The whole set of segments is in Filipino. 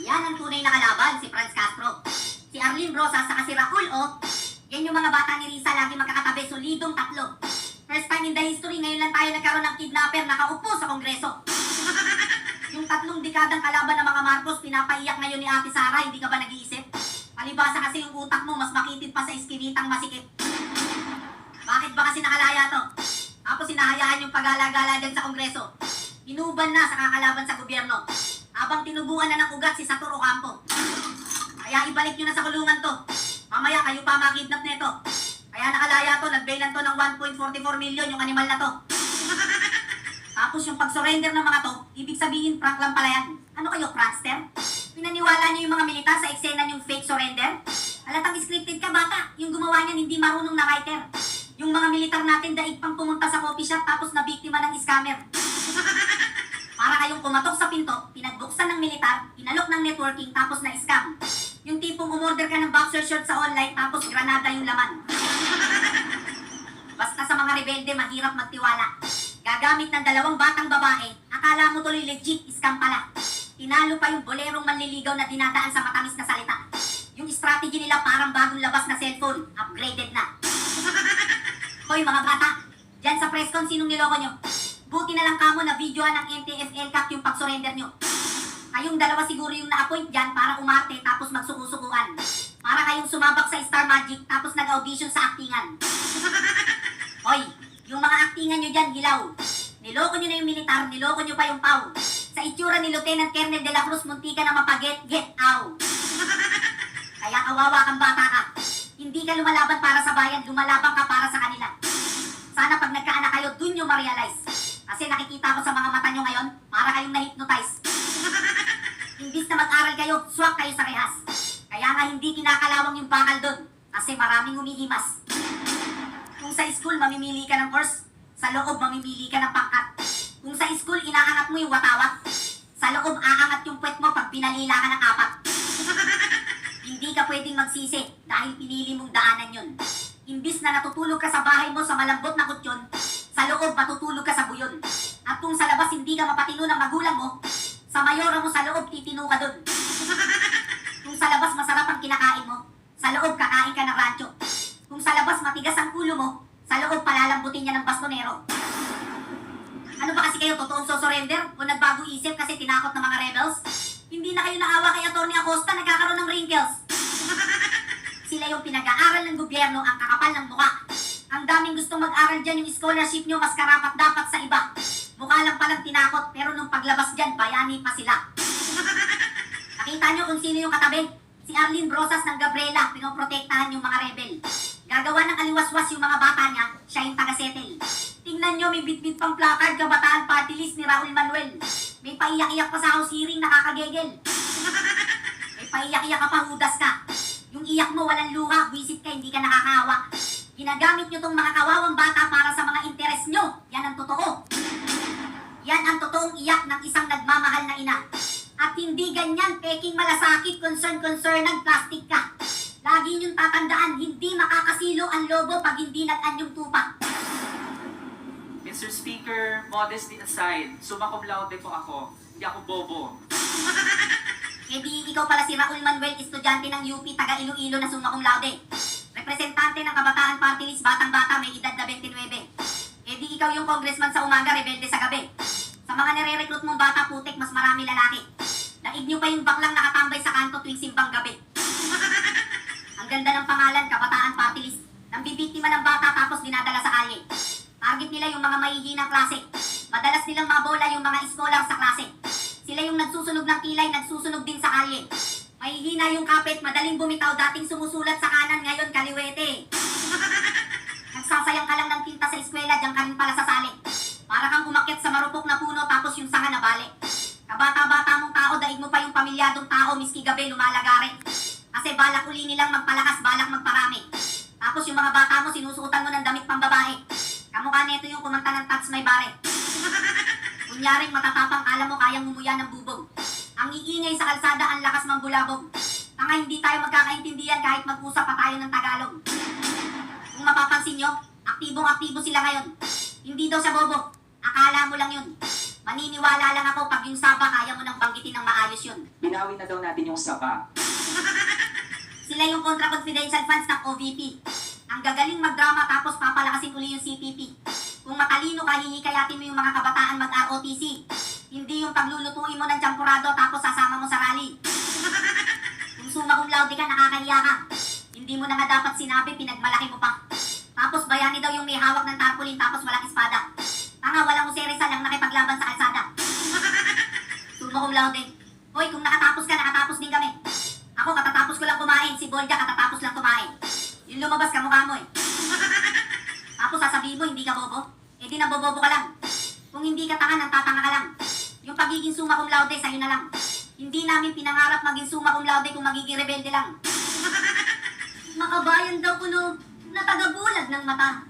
Yan ang tunay na kalaban, si Franz Castro. Si Arlene Rosas saka si Raul, oh. Yan yung mga bata ni Risa lagi magkakatabi, solidong tatlo. First time in the history, ngayon lang tayo nagkaroon ng kidnapper nakaupo sa Kongreso. Yung 3 dekadang kalaban ng mga Marcos, pinapaiyak ngayon ni Ate Sara, hindi ka ba nag-iisip? Palibasa kasi yung utak mo, mas makitid pa sa iskinitang masikip. Bakit ba kasi nakalaya to? Tapos sinahayaan yung pag-alagala dyan sa Kongreso. Inuban na sa kakalaban sa gobyerno. Habang tinubuan na ng ugat si Saturo Campo. Kaya ibalik nyo na sa kulungan to. Mamaya kayo pa makidnap nito. Kaya nakalaya to, nagbailan to ng 1.44 million yung animal na to. Tapos yung pag-surrender ng mga to, ibig sabihin prank lang pala yan. Ano kayo, prankster? Pinaniwala niyo yung mga militar sa eksena yung fake surrender? Halatang scripted ka, bata. Yung gumawa niyan hindi marunong na writer. Yung mga militar natin daig pang pumunta sa coffee shop tapos na biktima ng scammer. Para kayong kumatok sa pinto, pinagbuksan ng militar, inalok ng networking tapos na scam. Yung tipong umorder ka ng boxer short sa online tapos granada yung laman. Basta sa mga rebelde, mahirap magtiwala. Gagamit ng 2 batang babae, akala mo tuloy legit, scam pala. Tinalo pa yung bolerong manliligaw na dinadaan sa matamis na salita. Yung strategy nila parang bagong labas na cellphone, upgraded na. Hoy mga bata, dyan sa presscon sinong niloko nyo? Buti na lang kamo na videoan ng NTFL Cup yung pag-surrender nyo. Kayong 2 siguro yung na-appoint dyan para umarte tapos magsukusukuan. Para kayong sumabak sa Star Magic tapos nag-audition sa actingan. Hoy, yung mga actingan nyo dyan, hilaw. Niloko nyo na yung militar, niloko nyo pa yung PAW. Sa itsura ni Lieutenant Colonel de la Cruz, munti ka na mapaget, out. Kaya kawawa kang bata ka. Hindi ka lumalaban para sa bayan, lumalaban ka para sa kanila. Sana pag nagkaanak kayo, dun nyo ma-realize. Kasi nakikita ko sa mga mata nyo ngayon, para kayong na-hypnotize. Imbis na mag-aral kayo, swak kayo sa rehas. Kaya nga hindi kinakalawang yung bakal dun, kasi maraming umihimas. Kung sa school, mamimili ka ng course, sa loob, mamimili ka ng pangkat. Kung sa school, inaangat mo yung watawat, sa loob, aangat yung puwet mo pag pinalila ka ng 4. Hindi ka pwedeng magsisi dahil pinili mong daanan yun. Imbis na natutulog ka sa bahay mo sa malambot na kutsyon, sa loob, matutulog ka sa buyon. At kung sa labas, hindi ka mapatino ng magulang mo, sa mayora mo sa loob, titino ka dun. Kung sa labas, masarap ang kinakain mo, sa loob, kakain ka ng rancho. Kung sa labas, matigas ang ulo mo, sa loob, palalambutin niya ng bastonero. Ano ba kasi kayo, totoong surrender? O nagbago isip kasi tinakot ng mga rebels? Hindi na kayo naawa kay Atty. Acosta, nagkakaroon ng wrinkles. Sila yung pinag-aaral ng gobyerno, ang kakapal ng mukha. Ang daming gustong mag-aral dyan, yung scholarship nyo, mas karapat dapat sa iba. Mukha lang palang tinakot, pero nung paglabas dyan, bayani pa sila. Nakita nyo kung sino yung katabi? Si Arlene Rosas ng Gabriela, pinoprotektahan yung mga rebel. Gagawa ng aliwaswas yung mga bata niya, siya yung taga-settle. Tingnan nyo, may bitbit pang placard, kabataan party list ni Raul Manuel. May paiyak-iyak pa sa house hearing, nakakagegel. May paiyak-iyak ka pa, hudas ka. Yung iyak mo, walang luha, wisit ka, hindi ka nakakahawa. Ginagamit nyo tong mga kawawang bata para sa mga interes nyo. Yan ang totoo. Yan ang totoong iyak ng isang nagmamahal na ina. At hindi ganyan, peking malasakit, concern-ng plastic ka. Lagi niyong tatandaan, hindi makakasilo ang lobo pag hindi nag-anyong tupa. Mr. Speaker, modesty aside, summa cum laude po ako. Hindi ako bobo. E di ikaw pala si Raul Manuel, estudyante ng UP, taga Iloilo na summa cum laude. Representante ng Kabataan Party List, batang-bata, may edad na 29. E di ikaw yung congressman sa umaga, rebelde sa gabi. Sa mga nare-recruit mong bata, putik, mas marami lalaki. Daig nyo pa yung baklang nakatambay sa kanto tuwing simbang gabi. Ang ganda ng pangalan, Kabataan Party List. Nambibiktima ng bata tapos dinadala sa kalye. Target nila yung mga mahihinang klase. Madalas nilang mabola yung mga scholar sa klase. Sila yung nagsusunog ng kilay, nagsusunog din sa kalye. Mahihina yung kapit, madaling bumitaw, dating sumusulat sa kanan, ngayon kaliwete. Nagsasayang ka lang ng tinta sa eskwela, diyan ka rin pala sa sali. Para kang umakyat sa marupok na puno tapos yung sanga na bali. Kabata-bata mong tao, daig mo pa yung pamilyadong tao, miski gabi lumalagarin. Kasi balak uli nilang magpalakas, balak magparami. Tapos yung mga bata mo, sinusuotan mo ng damit pambabae. Kamukha neto yung kumanta ng Tats May Bare. Kunyaring matatapang, alam mo kayang ngumuya ng bubog. Ang iingay sa kalsada, ang lakas mambulabog. Tanga, hindi tayo magkakaintindihan kahit mag-usap pa tayo ng Tagalog. Kung mapapansin nyo, aktibong-aktibo sila ngayon. Hindi daw siya bobo, akala mo lang yun. Maniniwala lang ako pag yung Saba kaya mo nang banggitin ng maayos yun. Binawin na daw natin yung Saba. Sila yung kontra-confidential fans ng OVP. Ang gagaling magdrama tapos papalakasin uli yung CPP. Kung matalino ka, hihikayatin mo yung mga kabataan mag-ROTC. Hindi yung paglulutuin mo ng champurado tapos sasama mo sa rally. Kung summa cum laude ka, nakakahiya ka. Hindi mo na nga dapat sinabi, pinagmalaki mo pa. Tapos bayani daw yung may hawak ng tarpaulin tapos walang espada. Tanga, walang useresa lang nakipaglaban sa kalsada. Summa cum laude. Hoy, kung nakatapos ka, nakatapos din kami. Ako, katatapos ko lang kumain. Si Bolja, katatapos lang kumain. Yung lumabas ka, mukha mo eh. Tapos sasabihin mo, hindi ka bobo? Eh di nabobobo ka lang. Kung hindi ka tanga, nang tatanga ka lang. Yung pagiging summa cum laude, sa'yo na lang. Hindi namin pinangarap maging summa cum laude kung magiging rebelde lang. Makabayan daw kuno na tagabulag ng mata.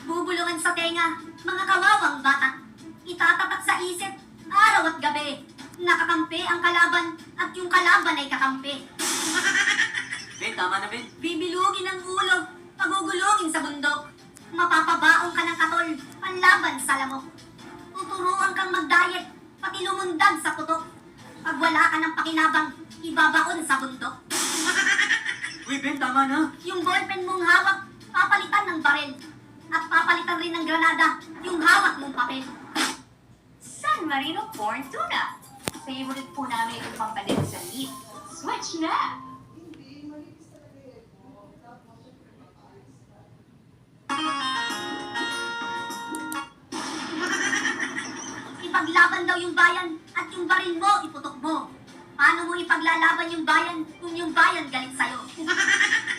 Bubulungan sa tenga, mga kawawang bata. Itatatak sa isip, araw at gabi. Nakakampi ang kalaban at yung kalaban ay kakampi. Ben, tama na Ben. Bibilugin ang ulo, pagugulungin sa bundok. Mapapabaong ka ng katol, panlaban sa lamok. Tuturuan kang mag-diet, pati lumundag sa putok. Pag wala ka ng pakinabang, ibabaon sa bundok. Uy Ben, tama na. Yung ballpen mong hawak, papalitan ng baril. At papalitan rin ng granada, yung hawak mong papel. San Marino Corn Tuna. Favorite po namin itong pampalit sa meat. Switch na! Ipaglaban daw yung bayan at yung baril mo, iputok mo. Paano mo ipaglalaban yung bayan kung yung bayan galit sa'yo?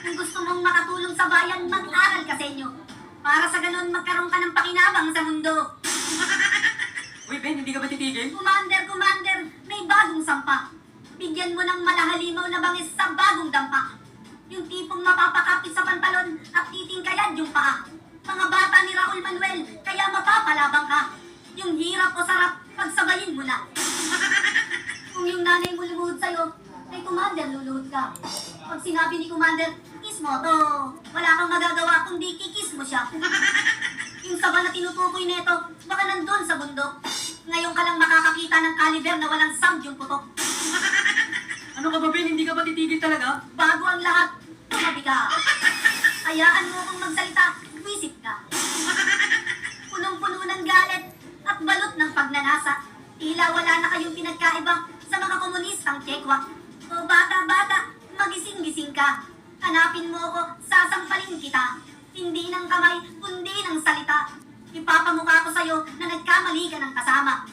Kung gusto mong makatulong sa bayan, mag-aral ka sa inyo. Para sa ganun, magkaroon ka ng pakinabang sa mundo. Uy Ben, hindi ka ba titigil? Commander, may bagong sampa. Bigyan mo ng malahalimaw na bangis sa bagong dampa. Yung tipong mapapakapit sa pantalon at titingkayad yung paa. Mga bata ni Raul Manuel, kaya mapapalabang ka. Yung hirap o sarap, pagsabayin mo na. Kung yung nanay mo lumuhod sa'yo, kay Commander luluhod ka. Pag sinabi ni Commander, kiss mo to, wala kang magagawa kundi kikis mo siya. Yung saba na tinutukoy nito, baka nandun sa bundok. Ngayon ka lang makakakita ng caliber na walang sound yung putok. Ano ka ba Ben, hindi ka ba titigil talaga? Bago ang lahat, tumabi ka. Hayaan mo akong magsalita, wisit ka. Punong-puno ng galit at balot ng pagnanasa. Tila wala na kayong pinagkaiba sa mga komunistang tekwa. O bata-bata, magising-gising ka. Hanapin mo ako, sasampalin kita. Hindi ng kamay, kundi ng salita. Ipapamukha ko sa'yo na nagkamali ka ng kasama.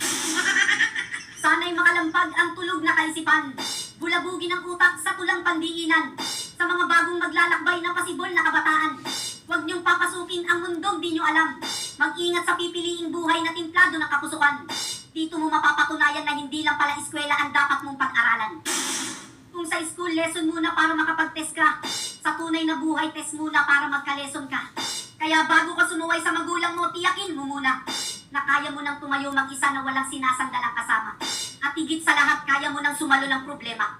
Sana'y makalampag ang tulog na kaisipan. Bulabugin ang utak sa tulang pandiinan. Sa mga bagong maglalakbay na pasibol na kabataan. Huwag niyong papasukin ang mundong di niyo alam. Mag-ingat sa pipiliing buhay na timplado ng kapusukan. Dito mo mapapatunayan na hindi lang pala eskwela ang dapat mong pag-aralan. Kung sa school, lesson muna para makapag-test ka. Sa tunay na buhay, test muna para magka-lesson ka. Kaya bago ka sumuway sa magulang mo, tiyakin mo muna na kaya mo nang tumayo mag-isa na walang sinasandalang kasama. At higit sa lahat, kaya mo nang sumalo ng problema.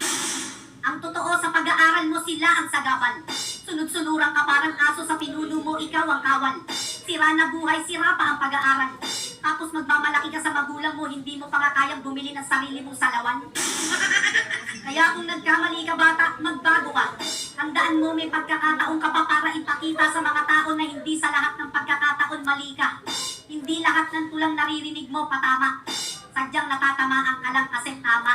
Ang totoo sa pag-aaral mo, sila ang sagabal. Sunod-sunuran ka parang aso sa pinuno mo, ikaw ang kawal. Sira na buhay, sira pa ang pag-aaral. Tapos magmamalaki ka sa magulang mo, hindi mo pa nga kayang bumili ng sarili mong salawan. Kaya kung nagkamali ka bata, magbago ka. Handaan mo may pagkakataon ka pa para ipakita sa mga tao na hindi sa lahat ng pagkakataon mali ka. Hindi lahat ng tulang naririnig mo patama. Sadyang natatamaan ka lang kasi tama.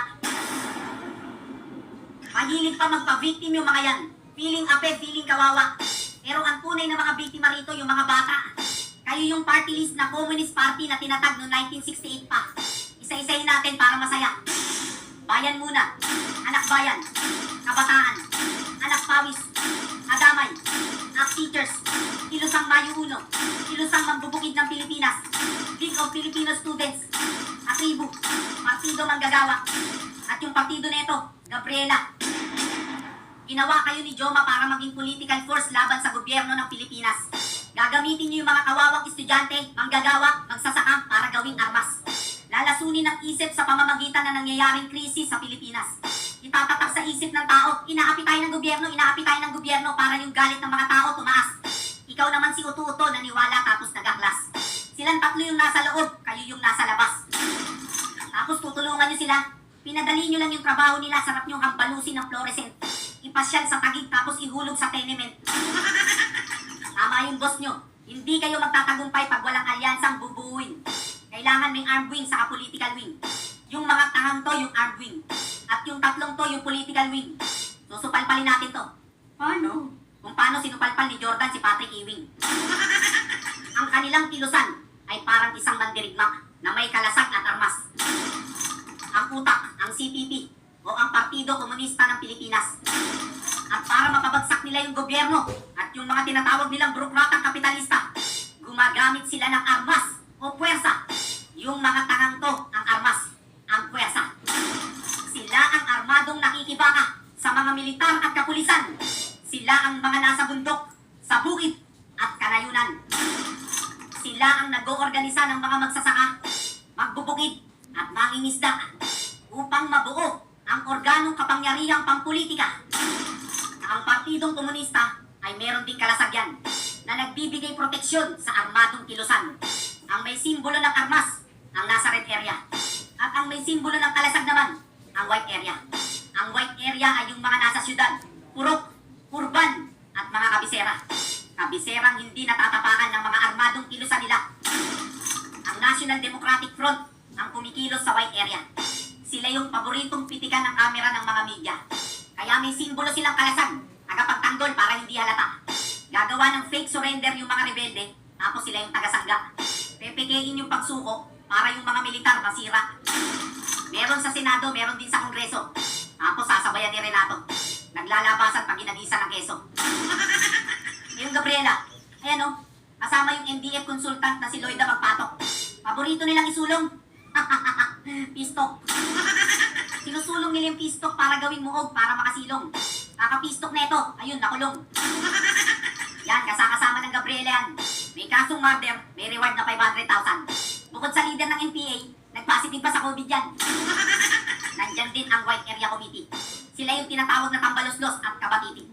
Mahilig pa magpa-victim yung mga yan. Feeling ape, feeling kawawa. Pero ang tunay na mga biktima rito yung mga bata. Kayo yung party list na Communist Party na tinatag noong 1968 pa. Isa-isahin natin para masaya. Bayan muna. Anak bayan. Kabataan. Anak pawis. Adamay. Teachers. Kilusang Mayo 1. Kilusang Mambubukid ng Pilipinas. League of Filipino Students. Atribu. Partido Manggagawa. At yung partido nito, Gabriela. Ginawa kayo ni Joma para maging political force laban sa gobyerno ng Pilipinas. Gagamitin niyo yung mga kawawang estudyante, manggagawa, magsasaka para gawing armas. Lalasunin ang isip sa pamamagitan na nangyayaring krisis sa Pilipinas. Itatatak sa isip ng tao, inaapi tayo ng gobyerno para yung galit ng mga tao tumaas. Ikaw naman si Uto-Uto naniwala tapos nagaklas. Silang tatlo yung nasa loob, kayo yung nasa labas. Tapos tutulungan nyo sila. Pinadali nyo lang yung trabaho nila, sarap nyo hambalusin ng fluorescent. Ipasyal sa Taguig tapos ihulog sa tenement. Tama yung boss nyo. Hindi kayo magtatagumpay pag walang alyansang bubuuin. Kailangan may armed wing sa political wing. Yung mga tangang to, yung armed wing. At yung tatlong to, yung political wing. Susupalpalin natin to. Paano? Kung paano sinupalpal ni Jordan si Patrick Ewing. Ang kanilang kilusan ay parang isang mandirigma na may kalasag at armas. Ang utak, ang CPP, o ang Partido Komunista ng Pilipinas. At para mapabagsak nila yung gobyerno at yung mga tinatawag nilang burokratang kapitalista, gumagamit sila ng armas o puwersa. Yung mga tangang to, ang armas, ang puwersa. Sila ang armadong nakikibaka sa mga militar at kapulisan. Sila ang mga nasa bundok, sa bukid at kanayunan. Sila ang nag-oorganisa ng mga magsasaka, magbubukid at mangingisda upang mabuo ang organong kapangyarihang pampolitika. Ang Partidong Komunista ay meron ding kalasagyan na nagbibigay proteksyon sa armadong kilusan. Ang may simbolo ng armas, ang nasa red area. At ang may simbolo ng kalasag naman, ang white area. Ang white area ay yung mga nasa syudad, purok, urban, at mga kabisera. Kabiserang hindi natatapakan ng mga armadong kilusan nila. Ang National Democratic Front ang kumikilos sa white area. Sila yung paboritong pitikan ng kamera ng mga media. Kaya may simbolo silang kalasag, tagapagtanggol para hindi halata. Gagawa ng fake surrender yung mga rebelde, tapos sila yung tagasangga. Pepekein yung pagsuko para yung mga militar masira. Meron sa Senado, meron din sa Kongreso. Tapos sasabayan ni Renato. Naglalabasan pag ginagisa ng keso. Yung Gabriela, ayan o, kasama yung NDF consultant na si Loida Magpatok. Paborito nilang isulong. Pistok. Sinusulong nila yung pistok para gawing muog para makasilong. Kakapistok na ito, ayun, nakulong. Yan, kasama ng Gabriela yan. May kasong murder, may reward na 500,000. Bukod sa leader ng NPA, nag-positive pa sa COVID yan. Nandyan din ang White Area Committee. Sila yung tinatawag na tambaloslos at kabatiti.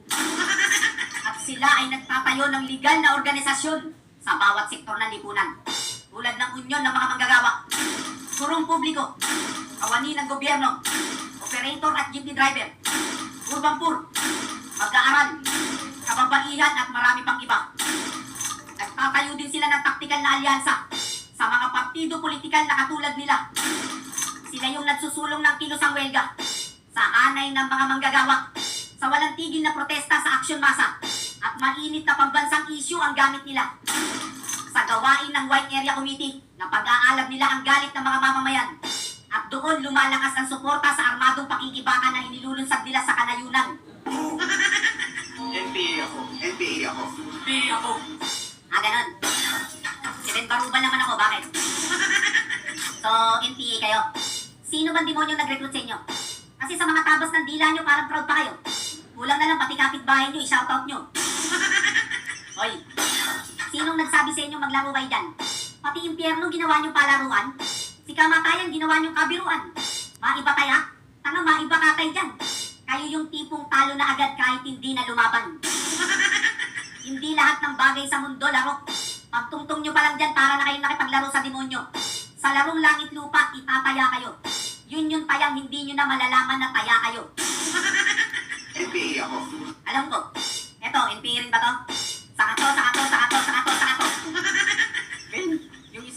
At sila ay nagtatayo ng legal na organisasyon sa bawat sektor ng lipunan. Tulad ng unyon ng mga manggagawa, surong publiko, kawani ng gobyerno, operator at jeepney driver, urban poor, mag-aaral, kababaihan at marami pang iba. Nagtatayo din sila ng taktikal na alyansa sa mga partido politikal na katulad nila. Sila yung nagsusulong ng kilusang welga sa anay ng mga manggagawa, sa walang tigil na protesta sa aksyon masa at mainit na pambansang issue ang gamit nila. Sa gawain ng White Area Committee na pag-aalab nila ang galit ng mga mamamayan at doon lumalakas ang suporta sa armadong pakikibaka na inilulunsad nila sa kanayunan. NPA ako. NPA ako. NPA ako. Ganon. Si Ben Baruban naman ako, bakit? So, NPA kayo. Sino bang demonyong nag-recruit sa inyo? Kasi sa mga tabas ng dila nyo, parang proud pa kayo. Kulang na lang pati kapitbahay nyo, i-shoutout nyo. Hoy, sinong nagsabi sa inyo maglaro kayo dyan? Pati impyerno ginawa nyo palaruan? Si kamatayan ginawa nyo kabiruan? Maiba kaya? Tanga, maiba ka kayo dyan. Kayo yung tipong talo na agad kahit hindi na lumaban. Hindi lahat ng bagay sa mundo laro. Pagtungtong nyo pa lang dyan para na kayong nakipaglaro sa demonyo. Sa larong langit lupa, itataya kayo. Yun yung tayang hindi nyo na malalaman na taya kayo. NPA ako. Alam ko. Eto, NPA rin ba to? Saka to, saka to, saka